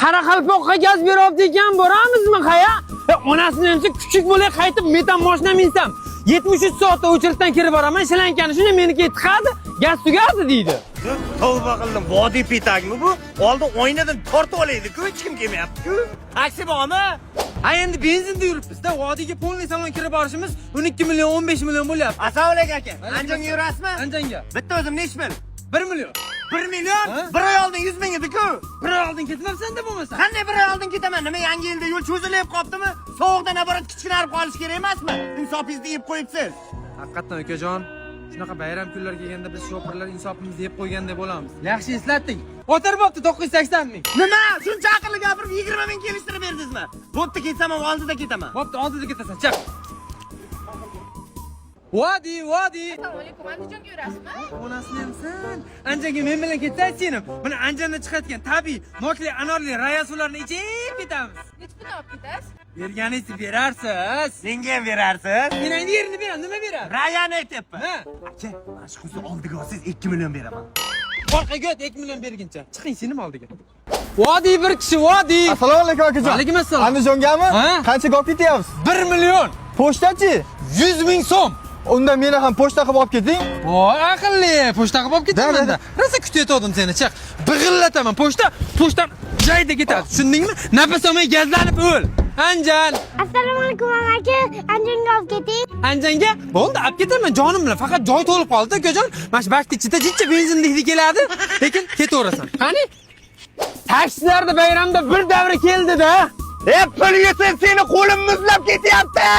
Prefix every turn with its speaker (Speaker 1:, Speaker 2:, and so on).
Speaker 1: Qoraqalpoqqa gaz beryapti ekan, boramizmi qaya? Onasini hamsa kuchuk bo'lay qaytib metan mashina minsam. 73 soatda o'chirishdan kirib boraman, shilankani shunday meniki tiqadi, gaz tugadi deydi.
Speaker 2: Tavba qildim, vodiy petagmi bu? Oldin oynadan tortib olaydi-ku, hech kim kelmayapti-ku. Taksi bormi?
Speaker 1: Ha endi benzinda yuribmiz-da, vodiyga polniy salon kirib borishimiz 12 million 15 million bo'lyapti.
Speaker 2: Assalomu alaykum aka. Andijonga yurasizmi?
Speaker 1: Andijonga.
Speaker 2: Bitta o'zim nech ming?
Speaker 1: 1 million.
Speaker 2: 1 million? Bir oy oldin 100 ming edi-ku.
Speaker 1: Bir oy oldin ketmabsan-da bo'lmasa.
Speaker 2: Qanday bir oy oldin ketaman? Nima yangi yilda yo'l cho'zilib qolibdimi? Sovuqdan abarat kichkinarib qolish kerak emasmi? Insofingizni yeb qo'yibsiz.
Speaker 1: Haqiqatan akajon, shunaqa bayram kunlari kelganda biz shopirlar insofimizni yeb qo'yganday bo'lamiz. Yaxshi eslatding. O'tiribdi 980 ming.
Speaker 2: Nima? Shuncha aqlli gapirib 20 ming kelishtirib berdingizmi? Bo'pti ketaman, oldida ketaman.
Speaker 1: Bo'pti, oldida ketasan. Chiq. Vodi.
Speaker 3: Assalomu alaykum, Andijonga yurasizmi?
Speaker 1: Onasini hamsan. Andijonga men bilan ketsaysinim. Mana Andijondan chiqayotgan tabiiy, nokli, anorli rayasularni ichib ketamiz.
Speaker 3: Nechi pul olib ketasiz?
Speaker 1: Berganingizni berarsiz.
Speaker 2: Menga ham berarsiz?
Speaker 1: Men endi yerini beraman, nima beraman?
Speaker 2: Rayani aytyapman.
Speaker 1: Ha?
Speaker 2: Aka, mana shu qizni oldiga olsangiz 2 million beraman.
Speaker 1: Orqaga o't 2 million berguncha. Chiqing sening oldiga. Vodi bir kishi, Vodi.
Speaker 4: Assalomu alaykum akajon.
Speaker 1: Alaykum assalom.
Speaker 4: Andijongami?
Speaker 1: Ha?
Speaker 4: Qanchaga olib ketyapsiz?
Speaker 1: 1 million.
Speaker 4: Pochtachi?
Speaker 1: 100 ming so'm.
Speaker 4: Unda meni ham pochta qilib olib keting.
Speaker 1: Voy aqlli, pochta qilib olib ketaman-da. Rosa kutayotgandim seni, chiq. Big'illataman, pochta joyida ketadi. Tushundingmi? Nafas olmay gazlanib o'l. Anjan.
Speaker 5: Assalomu alaykum aka, Andijonga olib keting.
Speaker 1: Anjanga bo'ldi, olib ketaman jonim bilan. Faqat joy to'lib qoldi, akajon. Mana shu vaqt ichida jincha benzin hidi keladi, lekin ketaverasan. Qani? Taksilarda bayramda bir davra keldi-da.
Speaker 2: Pul yesang seni qo'lim muzlab ketyapti.